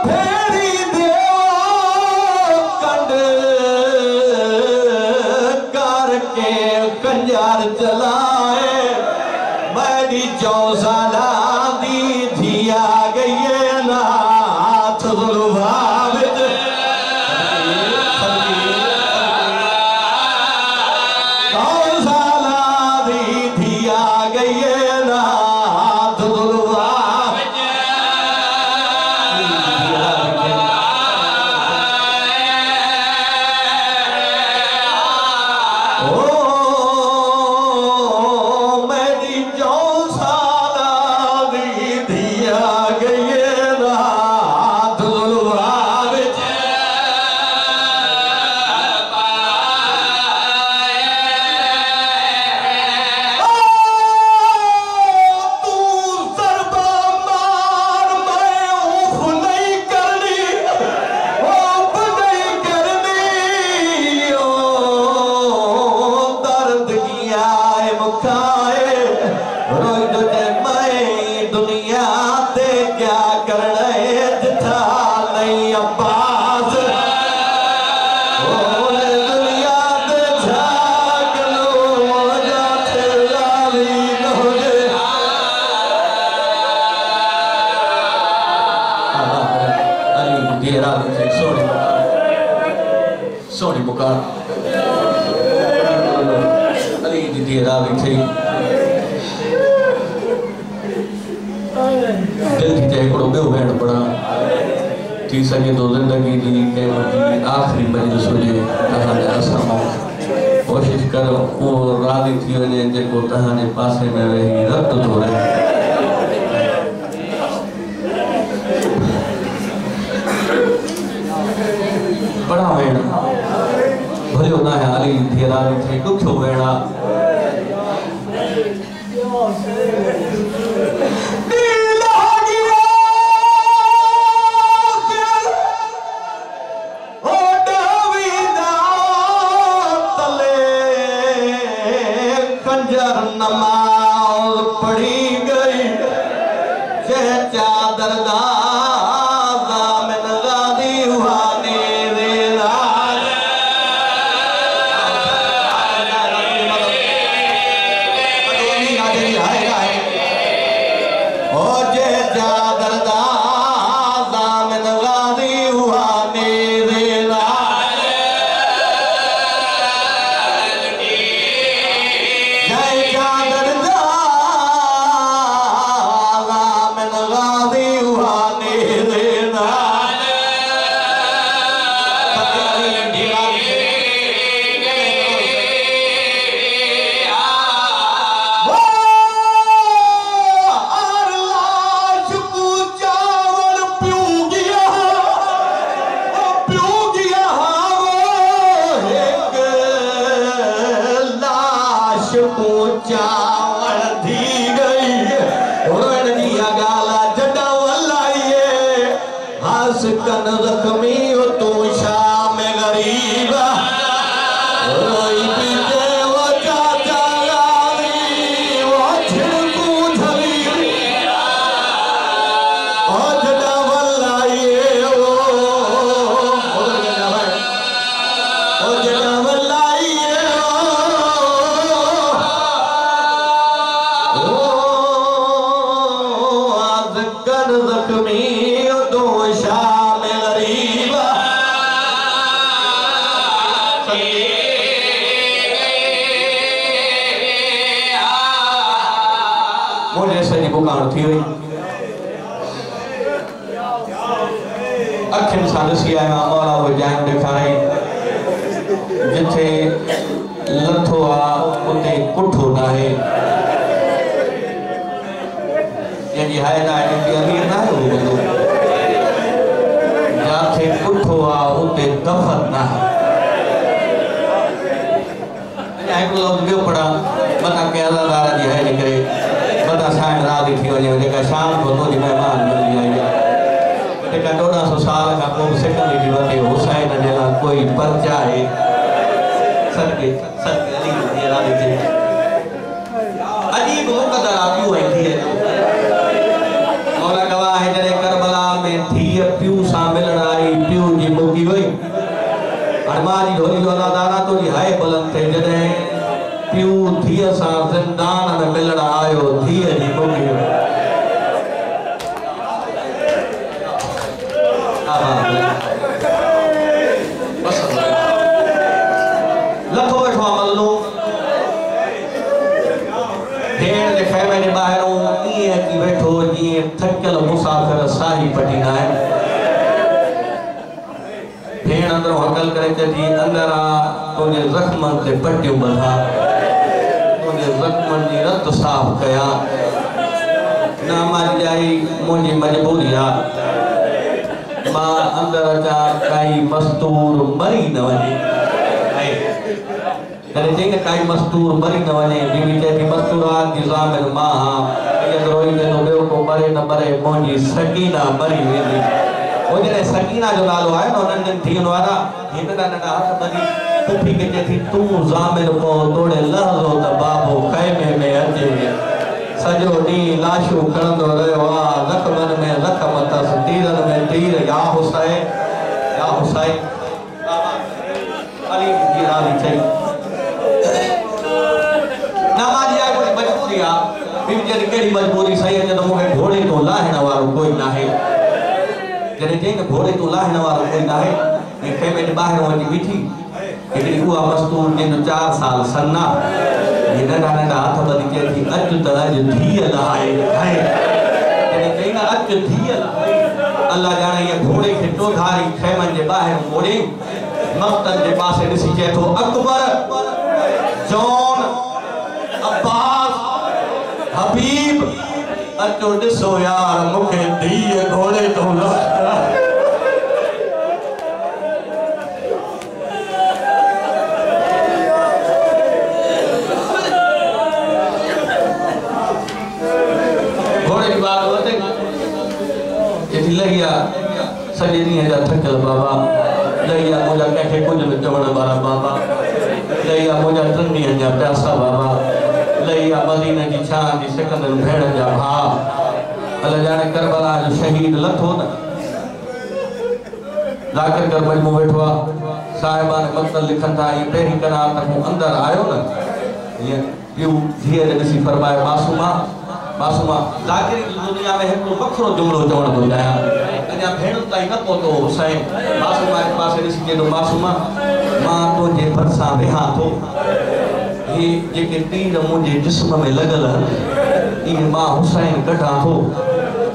फेरी देओ कंड करके कंजार चलाए मेरी 4 साला दी धिया गई है नाथ जुल्फां विच 4 साला दी धिया गई है नाथ जुल्फां विच सोनी पुकार अली दी देरा भी थी दिल की तेकड़ो बे वेण पड़ा थी सके तो जिंदगी दी के आखिरी मजलिस हुजे तहाने असमा कोशिश करो वो राजी थी वने जेको तहाने पासे में वेही रत थो रहे बड़ा वेणा भलो ना है अली धेरा भी थे दुखो वेणा कंजर नमाज पढ़ी गई चादर कन जख्मी हो तू शाम गरीब रोई पीछे वो चाचा लाली वो छिड़कू झली ओ जड़ा वल्लाइए ओ जड़ा वल्लाइए ओ आज कन जख्मी हो तू शाम गरीब मुझे सही पुकार थी हुई अखिन सादसी आया मौला वो जान दिखाई जिथे लथो आ उते कुठो ना है यानी है ना है अमीर ना है वो जाथे कुठो आ उते दफन ना है एक लोग जो पड़ा मना के अल्लाह ताला जी है निकले बता साईं राजी थी वने जेका शाम को तो मेहमान मिल गया जेका 1400 साल का को सेकंड जी वते हुसैन जेला कोई पर्चा है सदके अली जी राजी थी अजीब मुकद्दर आपियो है थी मौला गवाह है जरे करबला में थी प्यू सा वही मां जी ढोली जो अदादाना तो जी हाय बुलंद थे जॾहिं पियो धीअ सां ज़िंदान में मिलण आयो धीअ जी मुगी लथो वेठो आहे मल्लो भेण जे ख़ैमे जे ॿाहिरों ईअं अची वेठो जीअं थकियल मुसाफ़िर साही पटींदा आहिनि भेण अंदरों हकल करे चई अंदर आ तुझे ज़ख्मनि ते पटियूं ॿधा तुझे ज़ख्मनि जी रत साफ़ कया ना मां जाई मुंहिंजी मजबूरी आहे मां अंदर अचां काई मस्तूर मरी न वञे कॾहिं चई न काई मस्तूर मरी न वञे बीवी चए थी मस्तूरात जी ज़ामिर मां हा रोई वेंदो ॿियो को मरे न मरे मुंहिंजी सकीना मरी वेंदी वो जॾहिं सकीना जो नालो आहे न उन्हनि धीअनि वारा हिन नंढा नंढा हथ ॿधी पुफी खे चए थी तूं ज़ामिर पो तोड़े लहज़ो त बाबो ख़ैमे में अचे सॼो ॾींहुं लाशूं खणंदो रहियो आहे ज़ख़्मनि में ज़ख़्म अथसि तीरनि में तीर या हुसैन अली जी राज़ी चई नामा जी आहे कोई मजबूरी आहे बीवी चई कहिड़ी मजबूरी सही अचे त मूंखे घोड़े तो लाहिण वारो कोई नाहे जॾहिं चई न घोड़े तो लाहिण वारो कोई नाहे ऐं ख़ैमे जे ॿाहिरों वञी बीठी हिकिड़ी उहा मस्तूर जंहिंजो 4 साल सन्ना ये नंढा नंढा हथ ॿधी चए थी अचु त अॼु धीअ लहाए जॾहिं चई न अचु धीअ अल्लाह ॼाणे इहा घोड़े खे टोधारी ख़ैमनि जे ॿाहिरि मोड़े मक़तल जे पासे ॾिसी चए थो अकबर जॉन अब्बास हबीब अचो ॾिसो यार मूंखे धीअ घोड़े तो लगिया सॼे ॾींहं जा थकियल बाबा लगिया मुंहिंजा कंहिंखे कुझु न चवण वारा बाबा लगिया मुंहिंजा 3 ॾींहंनि जा प्यासा बाबा लगिया मदीने जी छां जी सिकंदर भेण जा भाउ अल्लाह ॼाणे करबला जो शहीद लथो न ज़ाकिर कर मजमू वेठो आहे साहिबान मक़तल लिखनि था ईअं पहिरीं करा त मूं अंदरि आयो न ईअं पियो धीअ खे ॾिसी फरमायो मासूमा ज़ाकिर दुनिया में हिकिड़ो वखरो जुमिलो चवण थो चाहियां अञा भेणुनि ताईं न पहुतो हुसैन मासूमा जे पासे ॾिसी चए थो मासूमा मां तुंहिंजे भरिसां वेहां थो ही जेके तीर मुंहिंजे जिस्म में लॻल इहे मां हुसैन कढां थो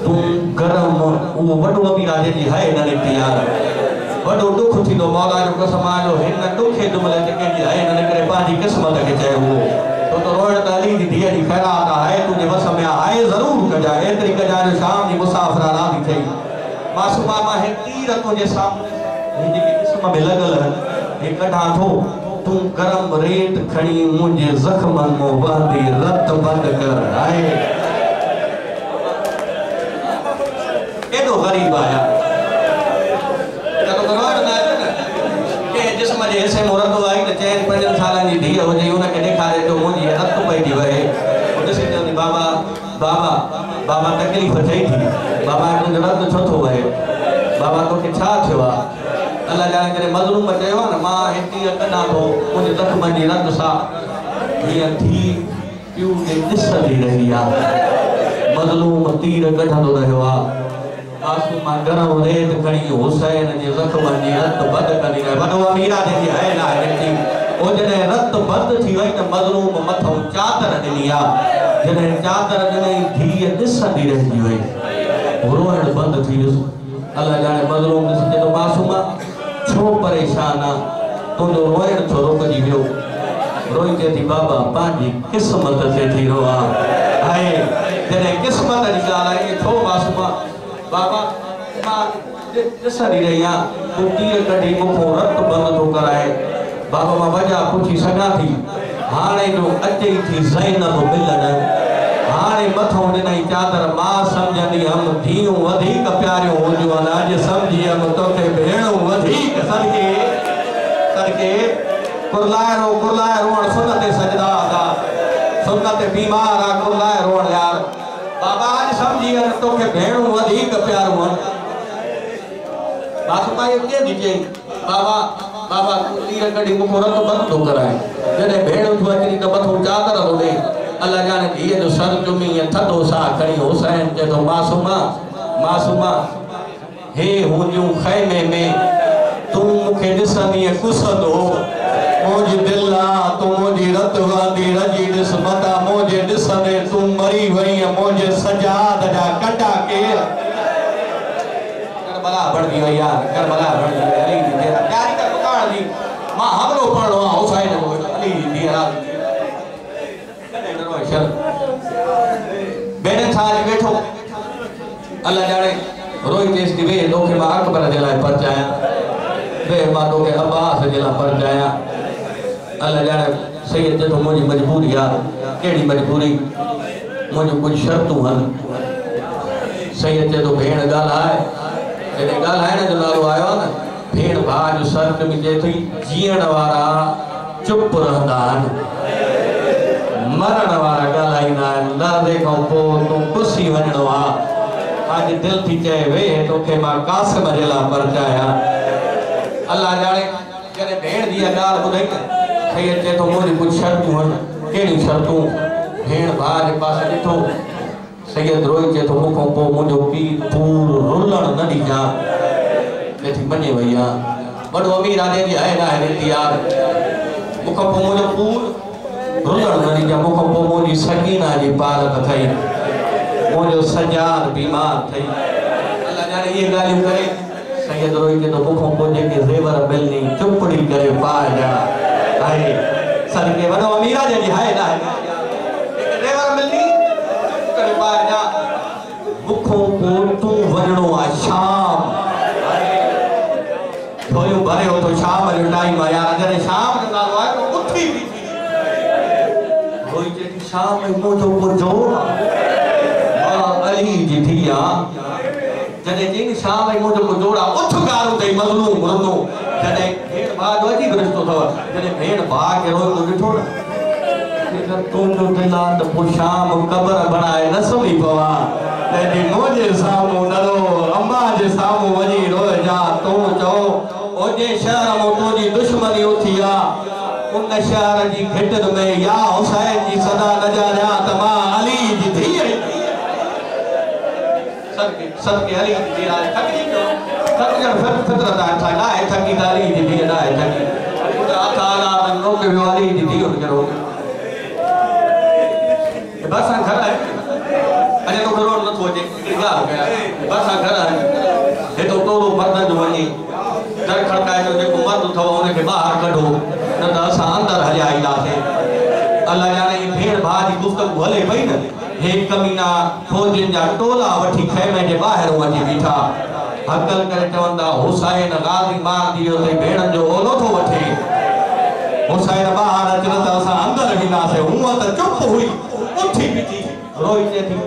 तूं गरम उहो वॾो अमीर आहे जंहिंजी हाय न निकिती आहे वॾो दुख थींदो मौला जो कसम आहे जो हिन ॾुखे जुमिले ते कंहिंजी हाय न निकिरे पंहिंजी क़िस्मत खे चयो हुओ तो रोड ताली दी धीअ जी ख़ैरात आहे तुंहिंजे वस में आहे ज़रूर कजा एतिरी कजा जो शाम जी मुसाफ़िर राज़ी थई मासूमा मां हे तीर तुंहिंजे सामने जेके क़िस्म में लॻल हे कढां थो तूं गरम रेत खणी मुंहिंजे ज़ख़्मनि मां वहंदी रत बंदि कर आहे एॾो ग़रीब आया जिस्म जे हिसे में रंदो आई त 4-5 सालनि जी धीअ हुजे हुनखे ॾेखारे थो मुंहिंजी रत पइजी वहे ॾिसी चवंदी बाबा तकलीफ़ थिए थी बाबा तुंहिंजो रत छो थो वहे बाबा तोखे छा थियो आहे अल्लाह ॼाणे जॾहिं मज़लूम चयो आहे न मां हे तीर कढां थो मुंहिंजे ज़ख़्मनि जी रत सां हीअं धीउ पियो खे ॾिसंदी रही आहे मज़लूम तीर कढंदो रहियो आहे मासूमा गरम रेत खणी हुसैन जे ज़ख़्मनि जी रत बंदि कंदी रहे वॾो अमीर आहे जंहिंजी हाय न आहे निकिती वो जॾहिं रत बंदि थी वई त मज़लूम मथां चादर ॾिनी आहे जॾहिं चादर ॾिनई धीअ ॾिसंदी रहिजी वई रोइण बंदि थी वियुसि अल्लाह ॼाणे मज़लूम ॾिसी चए थो मासूमा छो परेशान आहे तुंहिंजो रोइण छो रुकिजी वियो रोई चए थी बाबा पंहिंजी क़िस्मत ते थी रो आहे जॾहिं क़िस्मत जी ॻाल्हि आहे छो मासूमा बाबा मां ॾिसंदी रही आहियां तूं तीर कढी मूंखां रत बंदि थो कराए बाबा मां वजह पुछी सघां थी हाणे जो अचे थी ज़ैनब मिलण हाणे मथां ॾिनई चादर मां सम्झंदी हुअमि धीअूं वधीक प्यारियूं हूंदियूं आहिनि अॼु सम्झी वियमि तोखे भेणूं वधीक सदके कुरलाए रोअण सुनत सजदा आहे सुनत बीमार आहे कुरलाए रोअण यार बाबा आज समझी तोखे भेणूं वधीक प्यारूं मासूमा ये के दीजे बाबा बाबा तीर कड़ी को रत बंद तो कराए जने भेड़ उठवा करी त मथो चादर हो दे अल्लाह जाने धीअ जो सर चुमी या थदो सा खणी हुसैन जे तो मासूमा मासूमा हे हुजू खैमे में तू मुखे दिसनी कुसदो मोजी दिला तू मोजी रत वादी रजी दिस मता मोजे दिसने तू मरी वई मोजे सजाद जा कटा के करबला बढ़ दी यार करबला बढ़ दी अली तेरा प्यारी का पुकार दी मां हमरो पढ़ो हुसैन अली तेरा कने डरो शर बेने थाज बैठो अल्लाह जाने रोई देश दी वे लोके मा अकबर जे लाए परचाया वे मा लोके अब्बास जे ला परचाया अल्लाह जाने सैयद जे तो मुझी मजबूरी आ केड़ी मजबूरी मुझे कुछ शर्तों हन सैयद जे तो भेण गालाए जने गालाए न जो नालो आयो न भेण भाज शर्त में जे थी जीण वारा चुप रहंदा हन मरण वारा गालाईंदा आहिनि न देखो पो तू खुशी वञणो आ आज दिल थी चए वे तोखे मां कासिम जे ला परचाया अल्लाह जाने जने भेण दी गाल ॿुधई सैयद जे तो मुझे कुछ शर्तों हन केड़ी शर्तों भेण भाउ जे पासे ॾिठो सैयद रोई जे तो मुखों पो मुंहिंजो पीर पूर रुलण न ॾिजा लेथी मञे वई आ वॾो अमीर आदे जी आहे न आहे यार मुखों पो मुंहिंजो पूर रुलण न ॾिजा मुखों पो मुंहिंजी सकीना जी पालक थई मुंहिंजो सजाद बीमार थई अल्लाह जाने ये ॻाल्हियूं करे सैयद रोई जे तो मुखों पो जेके ज़ेवर मिलनी चुपड़ी करे पाजा हाय सदके वॾो अमीरा जे जी हाय ना रेवर मिलनी करे पाजा मुखों को तू वणो आ शाम थोयो भरे हो तो शाम जो टाइम आया जने शाम जो नालो आयो तो उठी भी होई जे शाम में मोजो को जोड़ अली जी थिया जने जी शाम में मोजो को जोड़ा उठ गारो दे मजलूम मरनो जने भेण भाग वजी रिश्तो थव जने भेण भाग के रोज तो ॾिठो न तू जो दिला त पो शाम कबर बनाए न सुम्ही पवा तेरी मोजे सामू नरो अम्मा जे सामू वजी रो जा तू चो ओजे शहर मो तुजी दुश्मनी उथिया उन शहर जी घिटन में या हुसैन जी सदा नजारा तमा अली जी थी सबके अली जी राज थकी जो थकजण फितरत था ना है थकी दाली जी थी ना है थकी खुदा ताला मन रोके वाली जी थी उन करो बस घर है अने तो करोड़ न थोजे क्या हो गया बस घर है ये तो टोलो मर्दन जो वनी दर खड़काए जो जेको मर्द थव उन के बाहर कढो न त असां अंदर हलिया ईंदासीं अल्लाह जाने ये भेण भाउ जी गुफ्तगू हले पई न हे कमीना फौजन जा टोला वठी खैमे जे ॿाहिर वञी बीठा हकल करे चवंदा हुसैन गाज़ी मार दियो ते भेणन जो ओलो थो वठे हुसैन ॿाहिर अचनि त असां अंदर वेंदासीं हूअं त चुप हुई उठी बीठी रोई चए थी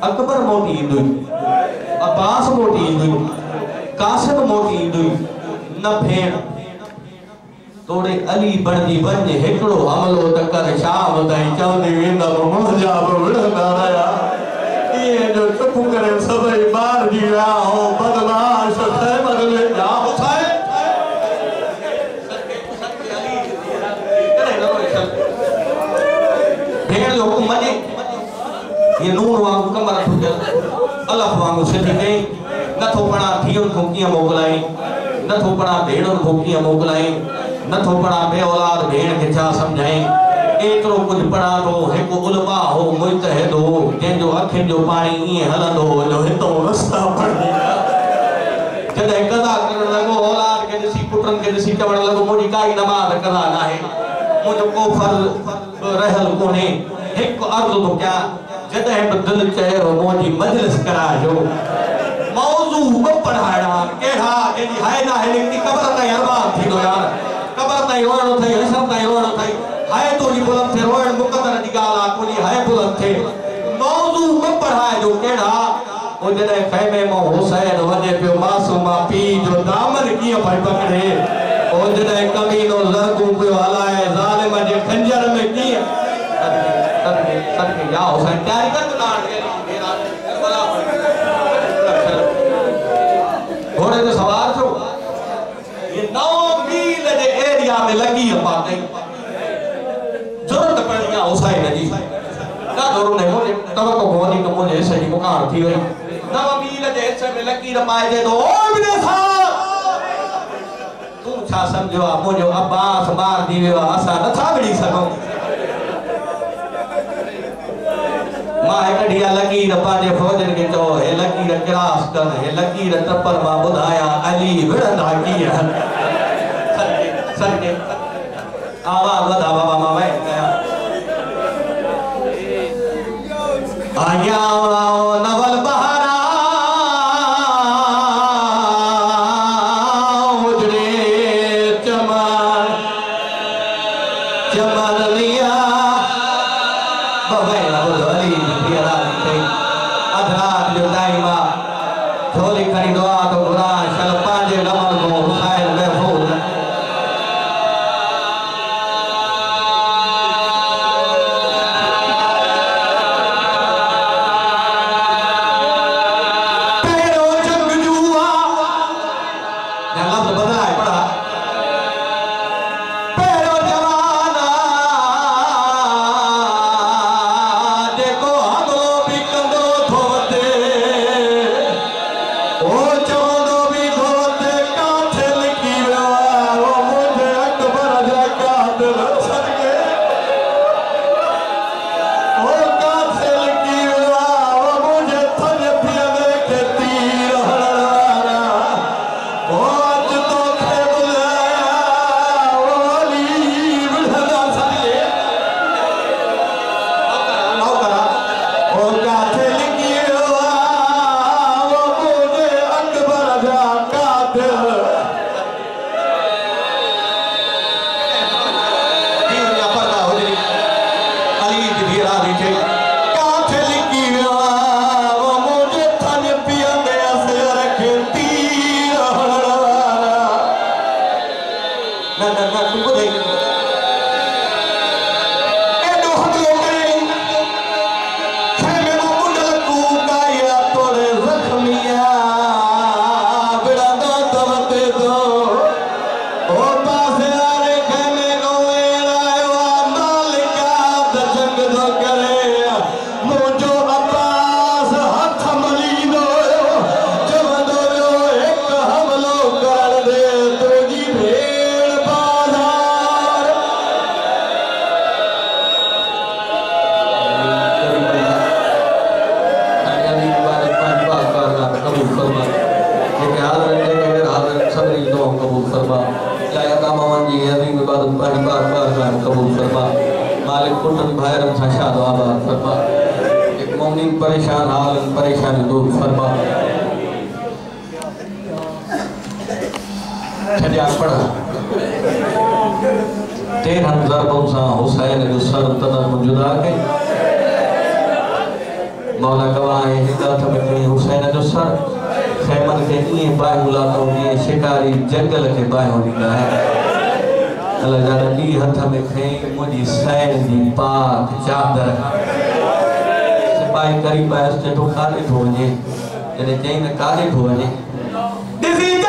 अकबर मोटी ईंदुई अब्बास मोटी ईंदुई कासिम मोटी ईंदुई न भेण तोड़े अली बणजी वञ हिकिड़ो हमलो त कर शाम ताईं चवंदी वेंदमि मुंहिंजा बि विढ़ंदा रहिया इएं जो चुप करे सभई ॿाहिरि विया हो बदमाश खैबर में जा हुसैन भेण जो हुकुम मञे ये नून वांगुरु कमर खुजल अलफ वांगुरु सिधी कई नथो पणा धीउनि खां कीअं मोकिलाई नथो पणा भेणुनि खां कीअं मोकिलाई नथो पणा बे औलाद भेण के छा समझाई एतरो कुछ पढ़ा तो हिकु उलमा हो मुजतहिद हो जंहिंजो अखियुनि जो पाणी ईअं हलंदो हो जो हितो रस्ता पढ़ी जॾहिं कदा करण लॻो औलाद खे ॾिसी पुटनि खे ॾिसी चवण लॻो मुंहिंजी काई नमाज़ कदा न आहे मुंहिंजो को फर्ज़ रहियल कोन्हे हिकु अर्ज़ु थो कयां जॾहिं बि दिलि चयो मुंहिंजी मजलिस कराइजो मौज़ू ॿ पढ़ाइणा कहिड़ा जंहिंजी हाय न आहे निकिती क़बर ताईं अरबाब थींदो यार क़बर ताईं रोइणो अथई हशर ताईं रोइणो अथई हाय तुंहिंजी बुलंद थिए रोइण मुक़दर जी ॻाल्हि आहे तुंहिंजी हाय बुलंद थिए मौज़ू ॿ पढ़ाइजो कहिड़ा वो जॾहिं खैमे मां हुसैन वञे पियो मासूमा पीउ जो दामन कीअं पई पकड़े वो जॾहिं कमीनो ज़रगूं पियो हलाए ज़ालिम जे खंजर में कीअं सदके या हुसैन तयारी कर घोड़े ते सवार थियो ने लगी अपा गई जरूरत पड़िया हुसैन जी ना दोनों ने मुझे तब को गोदी को मुझे सही मुकार थी वही ना मील जैसे में लगी रपाए दे दो ओ बिने साहब तू छा समझो मुझे अब्बास मार दी वे असा न था बड़ी सको मां कढ़िया लगी रपा जे फौजन के तो हे लगी र क्रास कर हे लगी र तपर मा बुधाया अली विड़ंदा की है सर के आवाज वधा बाबा मा वे कया आया नवल बहारा उजड़े चमन चमन लिया बबे बुधवली दिया थे अधरात जो दाइमा झोली खड़ी दुआ तो कुरान शल पांजे नमल को हुसैन महफूज परेशान हाल परेशानी दूर फरमा छजा पढ़ा 13 ज़रबों सा हुसैन जो सर तन जुदा के मौला गवाह है हिदायत में कहीं हुसैन जो सर खैमन के लिए बाहुला तो ये शिकारी जंगल के बाहुली का है अल्लाह जाने दी हथ में कहीं मुझी सैन दी पाक चादर सिपाही करीब आया उसने तो काले धोने जने चाहिए काले धोने दिसी